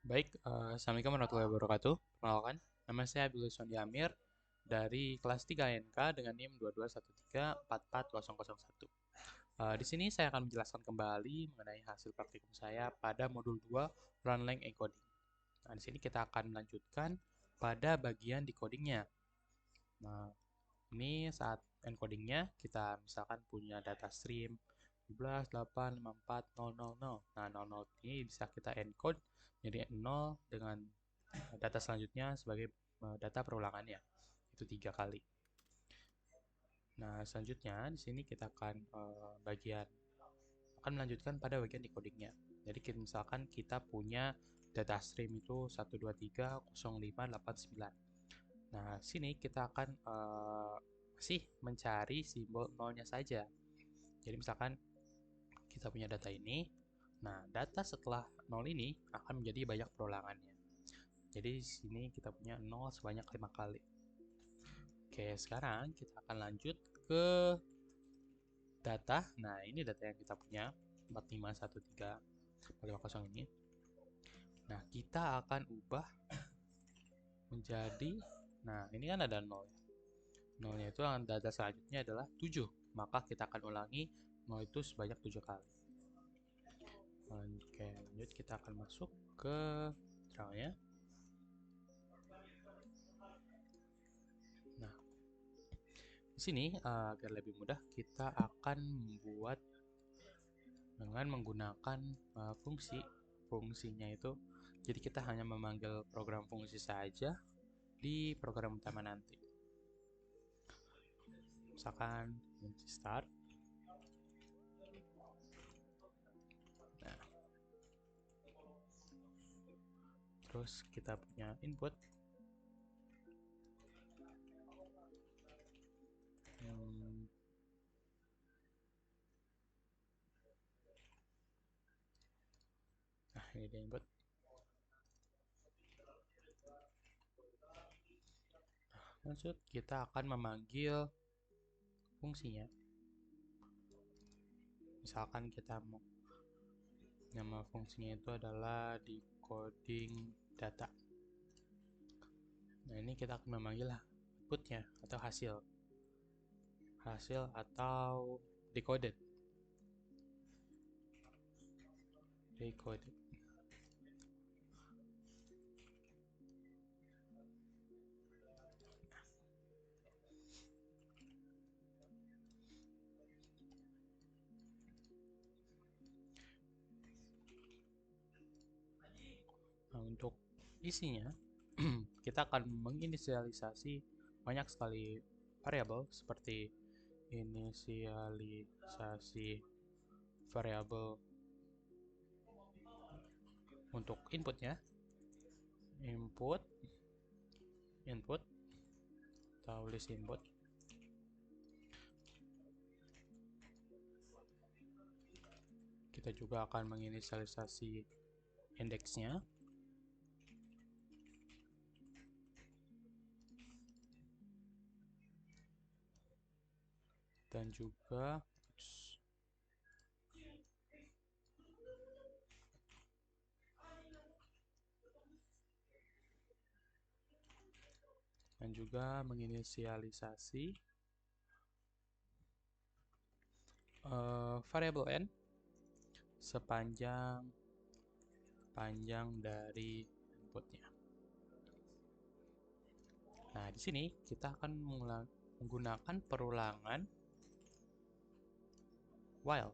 Baik, Assalamualaikum warahmatullahi wabarakatuh. Perkenalkan, nama saya Abdul Sondi Amir dari kelas 3 NK dengan NIM 221344001. Di sini saya akan menjelaskan kembali mengenai hasil praktikum saya pada modul 2 Runlang Encoding. Nah, di sini kita akan melanjutkan pada bagian decodingnya. Nah, ini saat encodingnya kita misalkan punya data stream 17.854.000. Nah, 00 ini bisa kita encode jadi 0 dengan data selanjutnya sebagai data perulangannya. Itu 3 kali. Nah, selanjutnya di sini kita akan melanjutkan pada bagian decodingnya. Jadi misalkan kita punya data stream itu 123.05.89. Nah, sini kita akan masih mencari simbol nolnya saja. Jadi misalkan kita punya data ini, nah data setelah 0 ini akan menjadi banyak perulangannya. Jadi di sini kita punya 0 sebanyak 5 kali. Oke, sekarang kita akan lanjut ke data. Nah, ini data yang kita punya 4513450 ini. Nah, kita akan ubah menjadi, nah ini kan ada 0 ya. 0-nya itu data selanjutnya adalah 7. Maka kita akan ulangi 0 itu sebanyak 7 kali. Oke, lanjut kita akan masuk ke trialnya. Nah, di sini agar lebih mudah kita akan membuat dengan menggunakan fungsinya itu. Jadi kita hanya memanggil program fungsi saja di program utama nanti. Misalkan fungsi start. Nah, terus kita punya input. Nah, ini dia input. Lanjut kita akan memanggil fungsinya. Misalkan kita mau nama fungsinya itu adalah decoding data. Nah, ini kita akan memanggil inputnya atau hasil atau decoded. Nah, untuk isinya kita akan menginisialisasi banyak sekali variabel seperti inisialisasi variabel untuk inputnya, input atau list input. Kita juga akan menginisialisasi indeksnya, dan juga menginisialisasi variabel n sepanjang dari inputnya. Nah, di sini kita akan menggunakan perulangan while.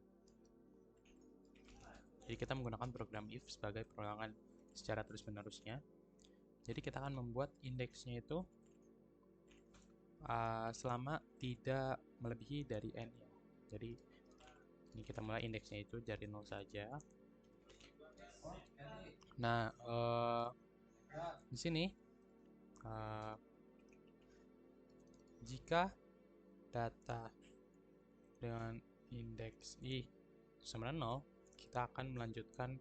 Jadi kita menggunakan program if sebagai perulangan secara terus-menerusnya. Jadi kita akan membuat indeksnya itu selama tidak melebihi dari n ya. Jadi ini kita mulai indeksnya itu dari 0 saja. Nah, di sini jika data dengan indeks i sama 0, kita akan melanjutkan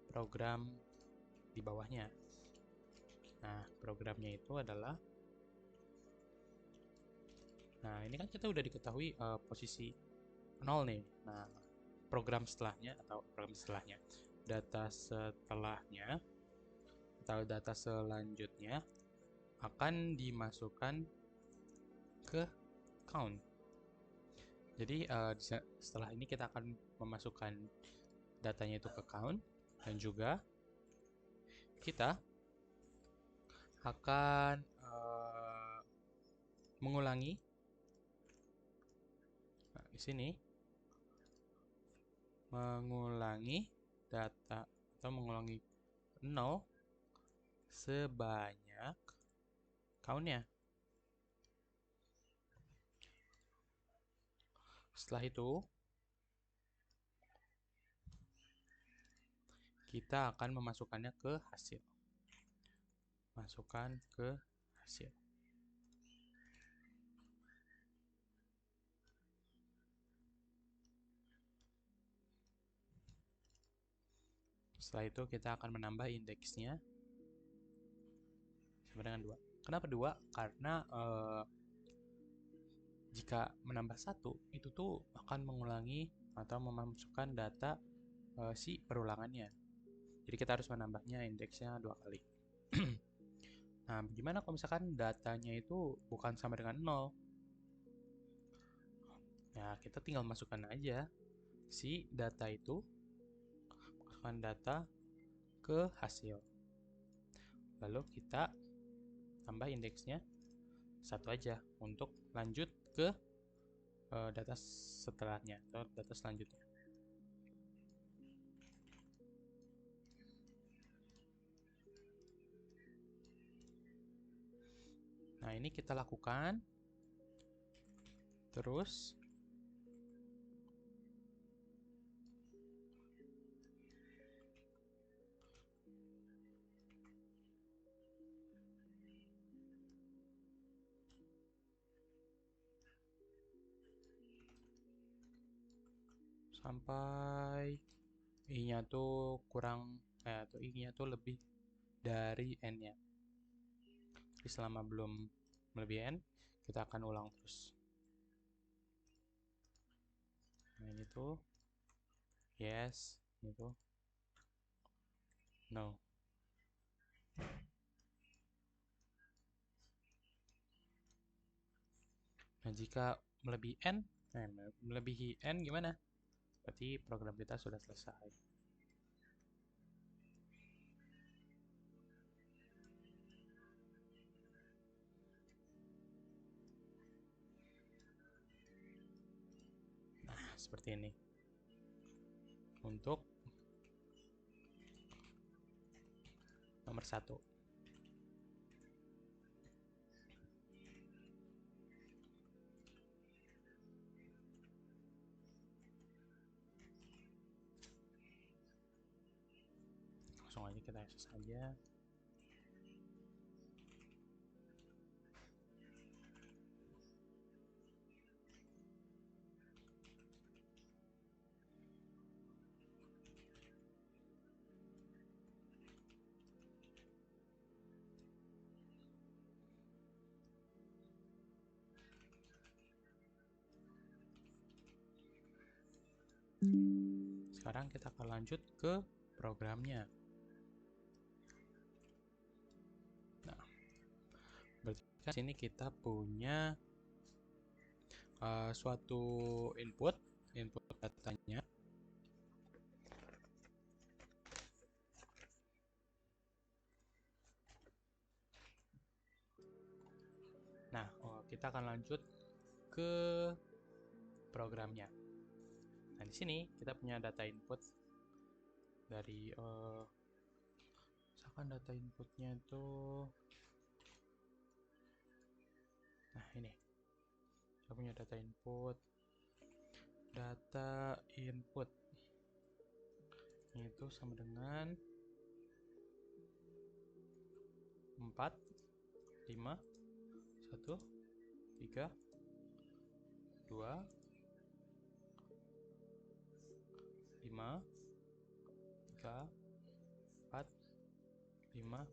program di bawahnya. Nah, programnya itu adalah, nah ini kan kita udah diketahui posisi 0 nih. Nah, program setelahnya, data setelahnya atau data selanjutnya akan dimasukkan ke count. Jadi setelah ini kita akan memasukkan datanya itu ke count, dan juga kita akan mengulangi di sini, mengulangi data atau mengulangi 0 sebanyak count-nya. Setelah itu kita akan memasukkannya ke hasil. Masukkan ke hasil. Setelah itu kita akan menambah indeksnya sama dengan 2. Kenapa 2? Karena jika menambah 1 itu tuh akan mengulangi atau memasukkan data si perulangannya. Jadi kita harus menambahnya indeksnya 2 kali. Nah, gimana kalau misalkan datanya itu bukan sama dengan 0? Ya, kita tinggal masukkan aja si data itu, masukkan data ke hasil. Lalu kita tambah indeksnya 1 aja untuk lanjut ke data setelahnya atau data selanjutnya. Nah, ini kita lakukan terus sampai i-nya tuh kurang atau i-nya tuh lebih dari n-nya. Jadi selama belum melebihi n, kita akan ulang terus. Nah, ini tuh yes, ini tuh no. Nah, jika melebihi n gimana? Berarti program kita sudah selesai. Nah, seperti ini. Untuk nomor 1. Langsung aja kita akses aja. Sekarang kita akan lanjut ke programnya. Nah, berarti kan sini kita punya suatu input datanya. Nah, kita akan lanjut ke programnya. Nah, di sini kita punya data input dari misalkan data inputnya itu, nah ini kita punya data input itu sama dengan 4, 5, 1, 3, 2, 5, 3, 4, 5,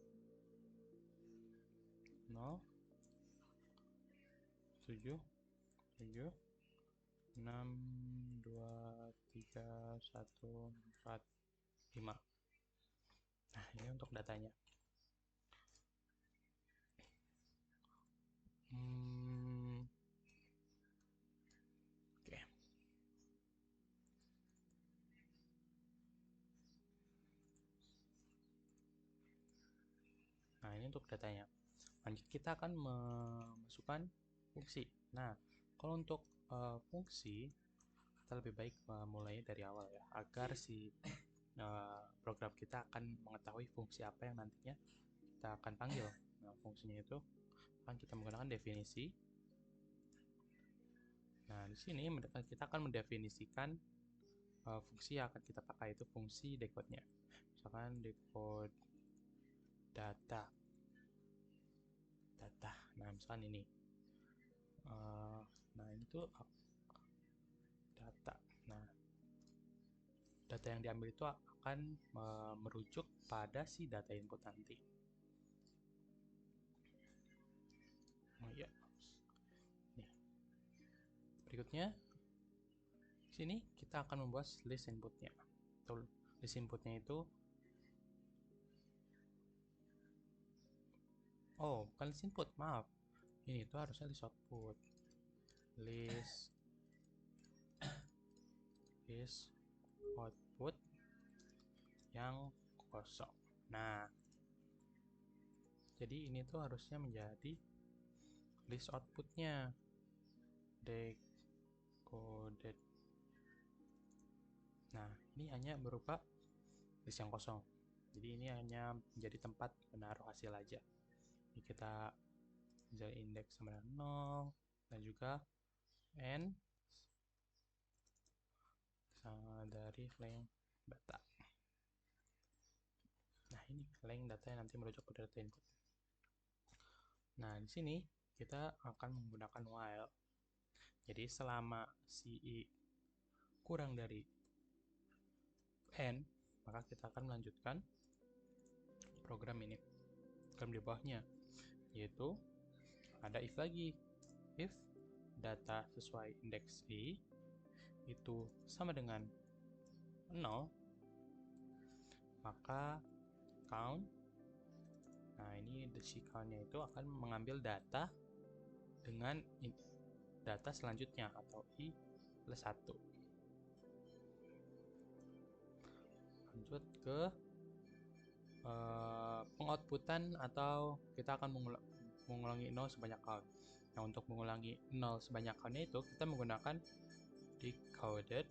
0, 7, 7, 6, 2, 3, 1, 4, 5. Nah, ini untuk datanya. Oke. Nah, ini untuk datanya. Lanjut, kita akan memasukkan fungsi. Nah, kalau untuk fungsi, kita lebih baik mulai dari awal ya, agar si program kita akan mengetahui fungsi apa yang nantinya kita akan panggil. Nah, fungsinya itu akan kita menggunakan definisi. Nah, di sini kita akan mendefinisikan fungsi yang akan kita pakai, itu fungsi decode-nya. Misalkan decode data. Nah, misalkan ini. Nah, ini tuh data. Nah, data yang diambil itu akan merujuk pada si data input nanti. Oh iya. Nih. Berikutnya, sini kita akan membuat list inputnya. List inputnya itu, bukan list input, maaf. Ini tuh harusnya list output. List output yang kosong. Nah, jadi ini tuh harusnya menjadi list outputnya decoded. Nah, ini hanya berupa list yang kosong. Jadi ini hanya menjadi tempat menaruh hasil aja. Ini kita bisa indeks sama dengan 0 dan juga n sama dari length data. Nah, ini length data yang nanti merujuk ke data input. Nah, di sini kita akan menggunakan while. Jadi selama si i kurang dari n, maka kita akan melanjutkan program ini. Program di bawahnya, yaitu ada if lagi. If data sesuai indeks i itu sama dengan 0, maka count. Nah, ini si count-nya itu akan mengambil data dengan data selanjutnya atau i plus 1. Lanjut ke pengoutputan, atau kita akan mengulangi 0 sebanyak count. Nah, untuk mengulangi 0 sebanyak count-nya itu kita menggunakan decoded,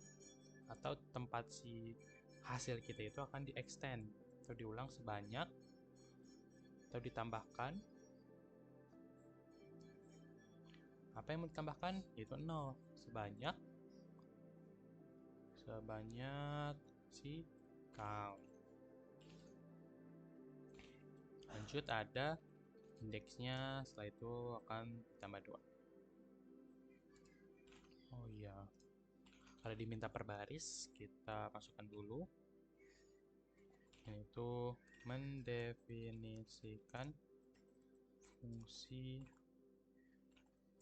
atau tempat si hasil kita itu akan di extend atau diulang sebanyak, atau ditambahkan apa yang mau ditambahkan, yaitu 0 sebanyak si count. Lanjut, ada indeksnya, setelah itu akan ditambah 2. Oh iya, kalau diminta per baris, kita masukkan dulu, yaitu mendefinisikan fungsi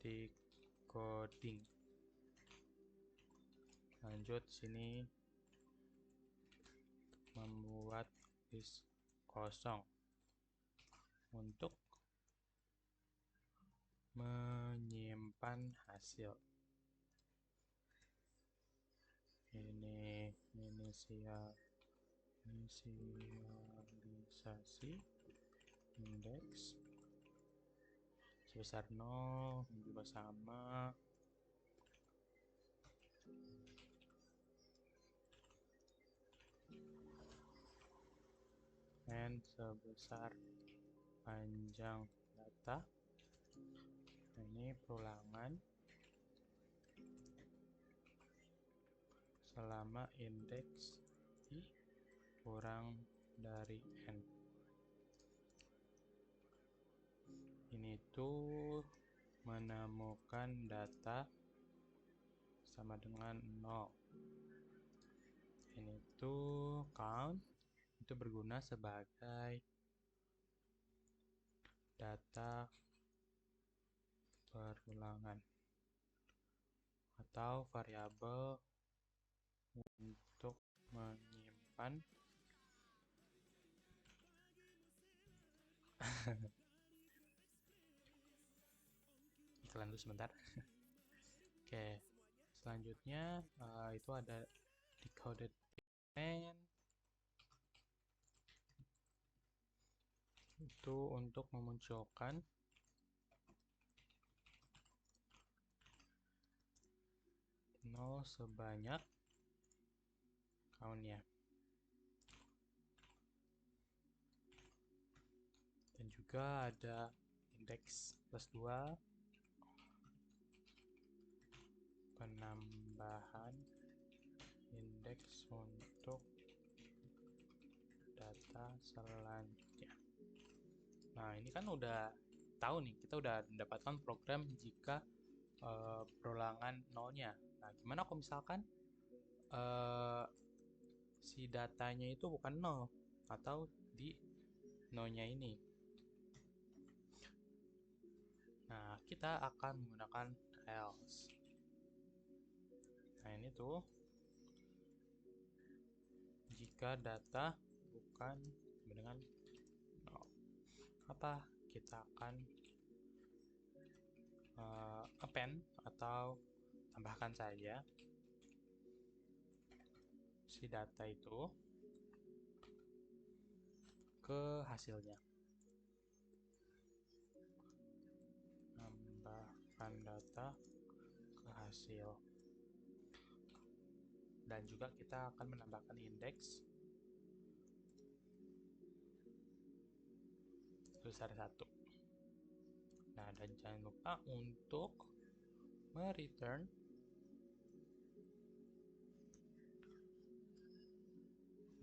decoding. Lanjut, sini membuat list kosong untuk menyimpan hasil. Ini inisialisasi indeks sebesar 0 juga sama, n sebesar panjang data. Nah, ini perulangan selama indeks i kurang dari n. Ini tuh menemukan data sama dengan 0. Ini tuh count, itu berguna sebagai data perulangan atau variabel untuk menyimpan tahan dulu sebentar. Oke, selanjutnya itu ada decoded main. Itu untuk memunculkan nol sebanyak countnya. Dan juga ada indeks +2, penambahan indeks untuk data selanjutnya. Nah, ini kan udah tahu nih, kita udah mendapatkan program jika perulangan nolnya. Nah, gimana kalau misalkan si datanya itu bukan nol atau di nolnya ini? Nah, kita akan menggunakan else. Nah, ini tuh jika data bukan dengan nol, apa kita akan append atau tambahkan saja si data itu ke hasilnya. Tambahkan data ke hasil. Dan juga kita akan menambahkan indeks sebesar 1. Nah, dan jangan lupa untuk mereturn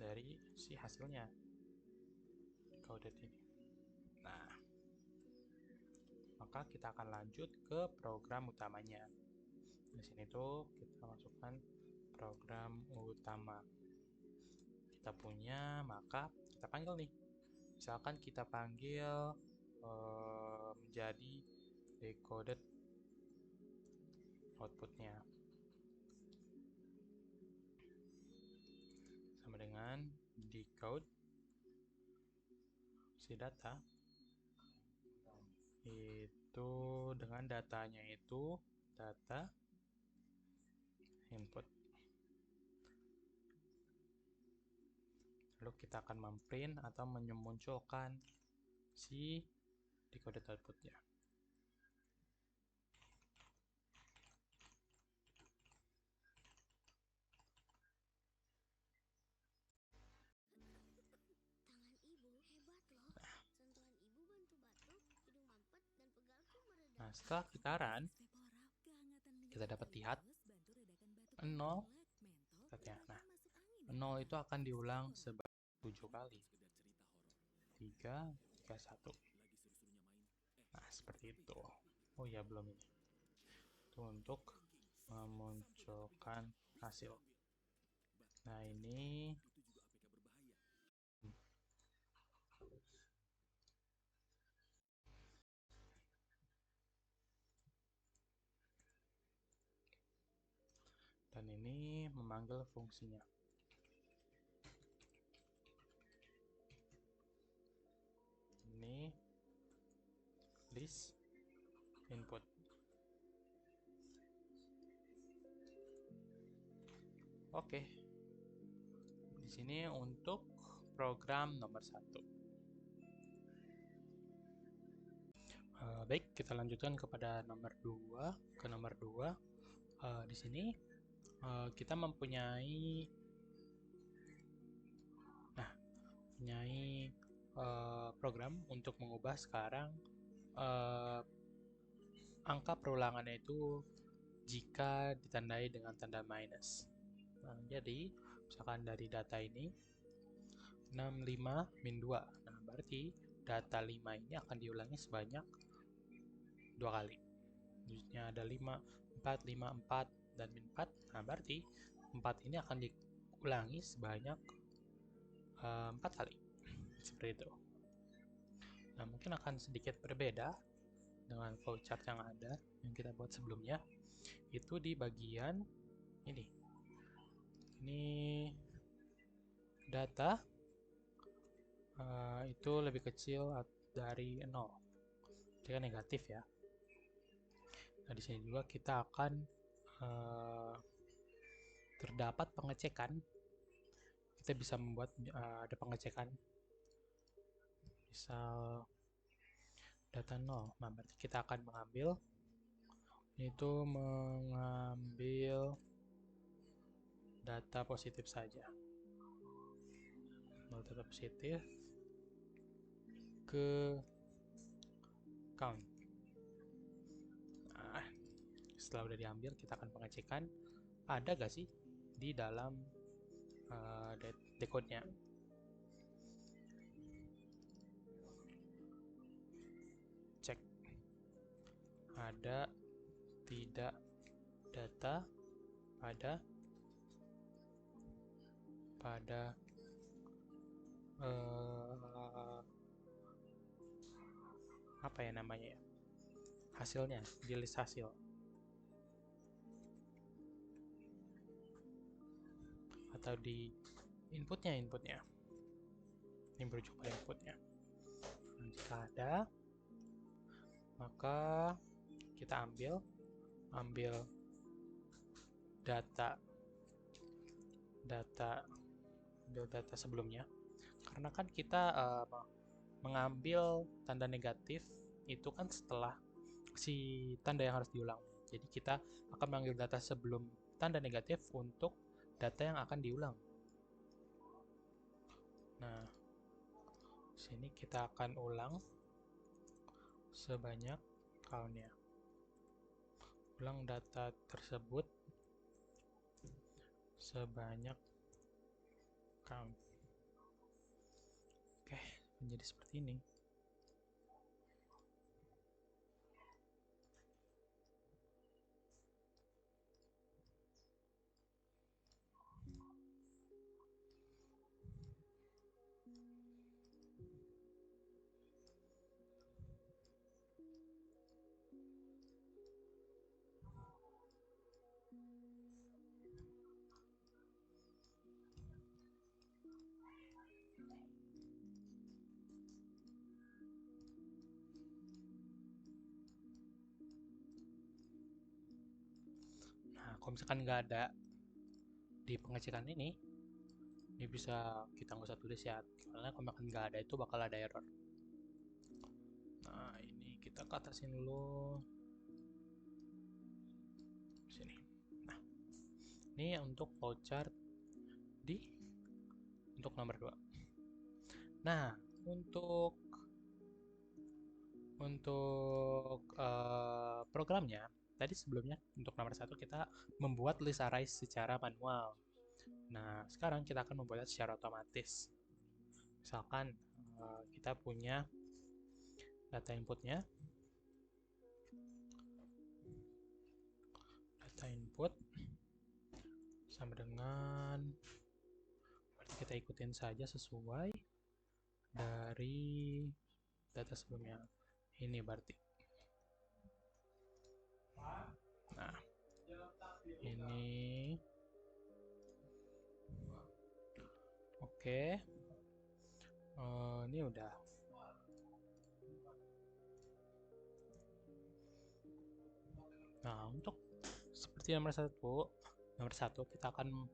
dari si hasilnya decoded ini. Nah, maka kita akan lanjut ke program utamanya. Di sini tuh kita masukkan program utama kita punya, maka kita panggil nih. Misalkan kita panggil menjadi decoded outputnya sama dengan decode si data itu dengan datanya itu data input. Lalu kita akan memprint atau memunculkan si decoded outputnya. Nah, setelah kita run, kita dapat lihat 0 katanya. Nah, 0 itu akan diulang sebanyak 7 kali. 3, 3, 1. Nah, seperti itu. Oh ya, belum ini. Itu untuk memunculkan hasil. Nah, ini dan ini memanggil fungsinya. Ini list input. Oke. Di sini untuk program nomor 1. Baik, kita lanjutkan kepada nomor 2. Ke nomor 2, di sini kita mempunyai program untuk mengubah sekarang angka perulangannya itu jika ditandai dengan tanda minus. Nah, jadi misalkan dari data ini 65 min 2. Nah, berarti data 5 ini akan diulangi sebanyak 2 kali. Maksudnya ada 5, 4, 5, 4, dan min 4. Nah, berarti 4 ini akan diulangi sebanyak 4 kali. Seperti itu. Nah, mungkin akan sedikit berbeda dengan flowchart yang ada yang kita buat sebelumnya. Itu di bagian ini. Ini data itu lebih kecil dari 0. Jadi kan negatif ya. Nah, di sini juga kita akan terdapat pengecekan. Kita bisa membuat ada pengecekan, misal data 0. Nah, berarti kita akan mengambil data positif saja. Data positif ke count. Nah, setelah udah diambil, kita akan pengecekan ada gak sih di dalam decode-nya. Cek ada tidak data pada apa ya namanya ya, hasilnya di list hasil, atau di inputnya ini merujuk pada inputnya. Nah, jika ada, maka kita ambil data sebelumnya, karena kan kita mengambil tanda negatif itu kan setelah si tanda yang harus diulang. Jadi kita akan mengambil data sebelum tanda negatif untuk data yang akan diulang. Nah, sini kita akan ulang sebanyak count-nya. Ulang data tersebut sebanyak count. Oke, menjadi seperti ini. Nah, kalau misalkan nggak ada di pengecekan ini bisa kita nggak usah tulis ya, karena kalau misalkan nggak ada itu bakal ada error. Nah, ini kita ke atasin dulu sini. Nah, ini untuk flowchart untuk nomor 2. Nah, untuk programnya tadi sebelumnya untuk nomor 1 kita membuat list array secara manual. Nah, sekarang kita akan membuatnya secara otomatis. Misalkan kita punya data inputnya, data input sama dengan, berarti kita ikutin saja sesuai dari data sebelumnya. Ini berarti. Nah, ini oke. Ini udah. Nah, untuk seperti nomor satu kita akan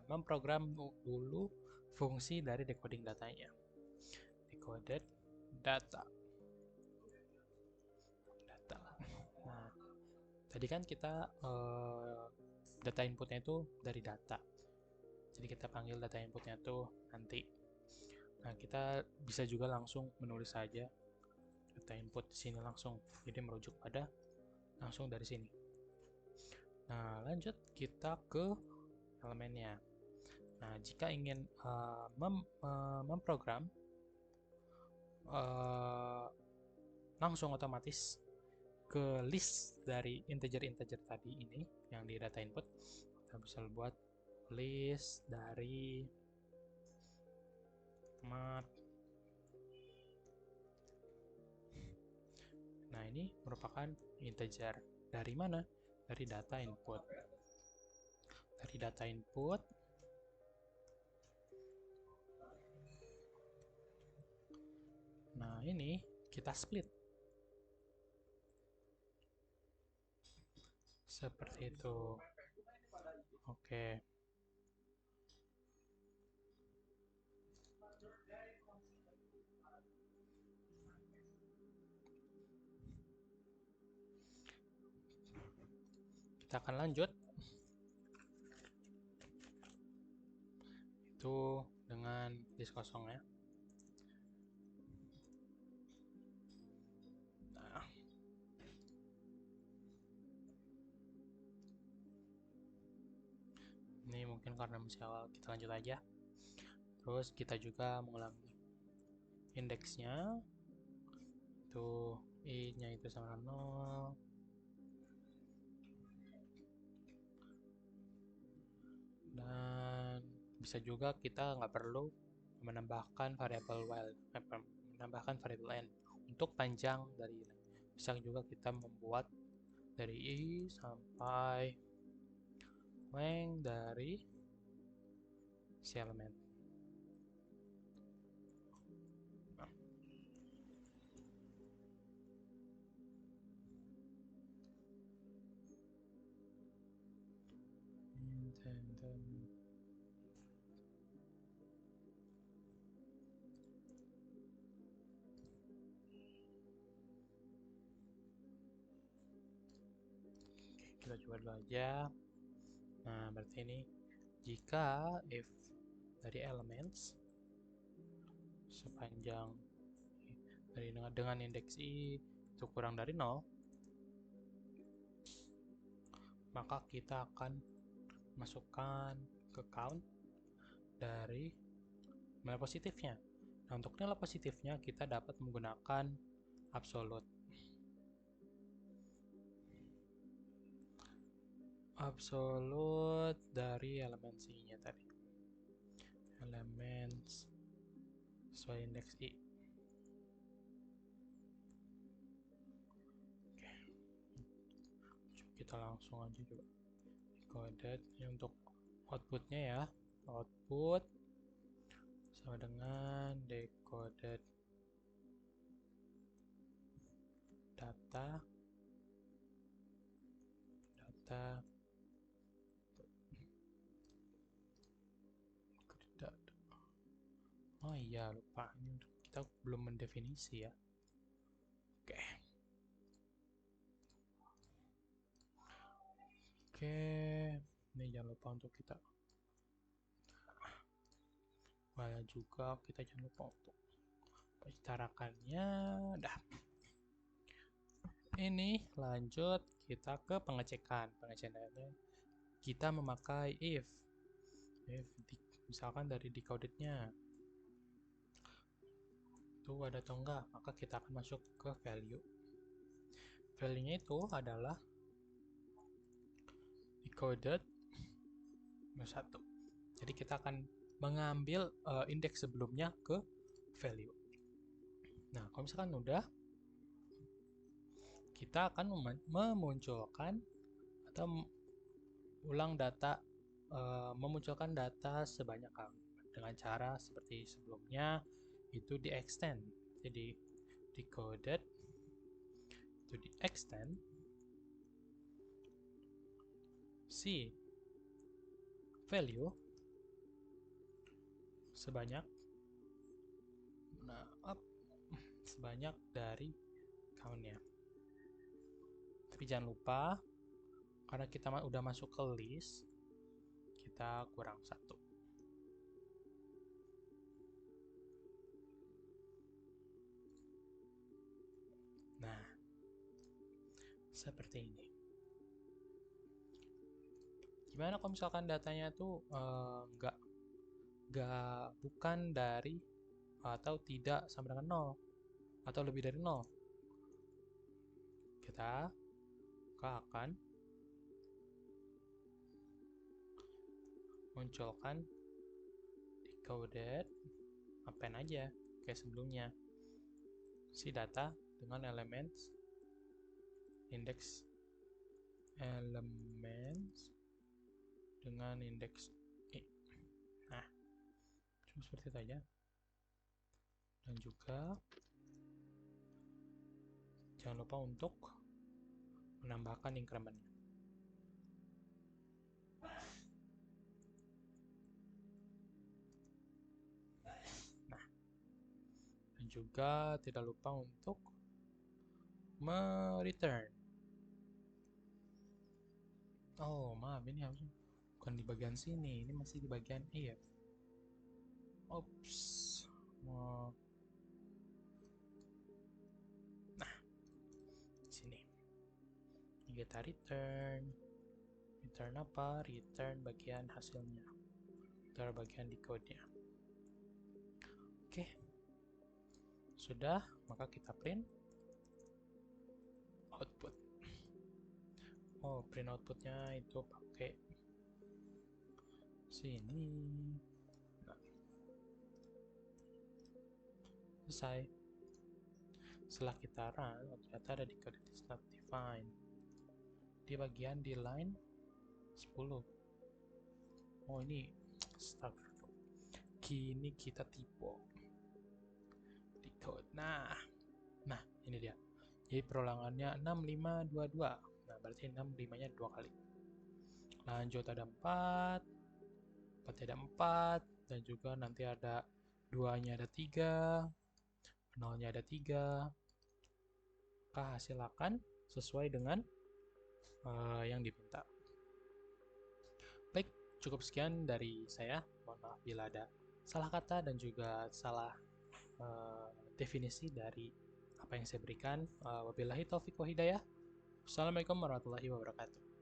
memprogram dulu fungsi dari decoding datanya. Decoded data. Nah, tadi kan kita data inputnya itu dari data. Jadi kita panggil data inputnya tuh nanti. Nah, kita bisa juga langsung menulis saja data input di sini langsung. Jadi merujuk pada langsung dari sini. Nah, lanjut kita ke elemennya. Nah, jika ingin memprogram langsung otomatis ke list dari integer-integer tadi ini yang di data input, kita bisa buat list dari mat. Nah, ini merupakan integer. Dari mana? Dari data input. Dari data input nah, ini kita split. seperti itu. Oke. Kita akan lanjut itu dengan disk kosong ya. Nah, ini mungkin karena masih awal, kita lanjut aja. Terus kita juga mengulangi indeksnya, itu i-nya itu sama 0, dan bisa juga kita nggak perlu menambahkan variabel while, menambahkan variabel n untuk panjang dari ini. Bisa juga kita membuat dari i sampai length dari si elemen. Nah, kita coba dulu aja. Nah, berarti ini jika if dari elements sepanjang dari dengan indeks i itu kurang dari 0, maka kita akan masukkan ke count dari nilai positifnya. Nah, untuk nilai positifnya kita dapat menggunakan absolute. Absolute dari elemen i-nya tadi. Elemen sesuai indeks i. Oke. Kita langsung aja coba. Decoded ini untuk outputnya ya. Output sama dengan decoded data oh iya lupa, ini kita belum mendefinisi ya. Oke. Oke, ini jangan lupa untuk kita juga kita jangan lupa untuk pencetarakannya. Dah. Ini lanjut kita ke pengecekan. Pengecekannya kita memakai if misalkan dari decodednya itu ada atau enggak, maka kita akan masuk ke value. Value-nya itu adalah decoded 1. Jadi kita akan mengambil indeks sebelumnya ke value. Nah, kalau misalkan udah, kita akan memunculkan atau ulang data, memunculkan data sebanyak kali dengan cara seperti sebelumnya, itu di extend. Jadi decoded itu di extend si value sebanyak sebanyak dari count-nya. Tapi jangan lupa, karena kita udah masuk ke list, kita kurang 1. Nah, seperti ini. Gimana kalau misalkan datanya tuh bukan dari atau tidak sama dengan 0 atau lebih dari 0? Kita akan munculkan decoded append aja kayak sebelumnya, si data dengan elements indeks elements dengan indeks i. Nah, cuma seperti itu aja. Dan juga jangan lupa untuk menambahkan increment. juga tidak lupa untuk return. Oh, maaf, ini harus bukan di bagian sini, ini masih di bagian if. Oops. Nah, di sini. Kita return. Return apa? Return bagian hasilnya. Return bagian decode-nya. Oke. Sudah, maka kita print output. Oh, print outputnya itu pakai sini. Nah, selesai. Setelah kita run, ternyata ada decode is not defined. Di bagian di line 10. Oh, ini stuck. Kini kita tipe decode. Nah, ini dia. Jadi perulangannya 6522. Nah, berarti 65-nya 2 kali. Lanjut ada 4, 4 ada 4, dan juga nanti ada 2-nya ada 3, 0-nya ada 3. Maka hasil akan sesuai dengan yang diminta. Baik, cukup sekian dari saya. Mohon maaf bila ada salah kata dan juga salah definisi dari apa yang saya berikan. Wabillahi taufiq wa hidayah. Assalamualaikum warahmatullahi wabarakatuh.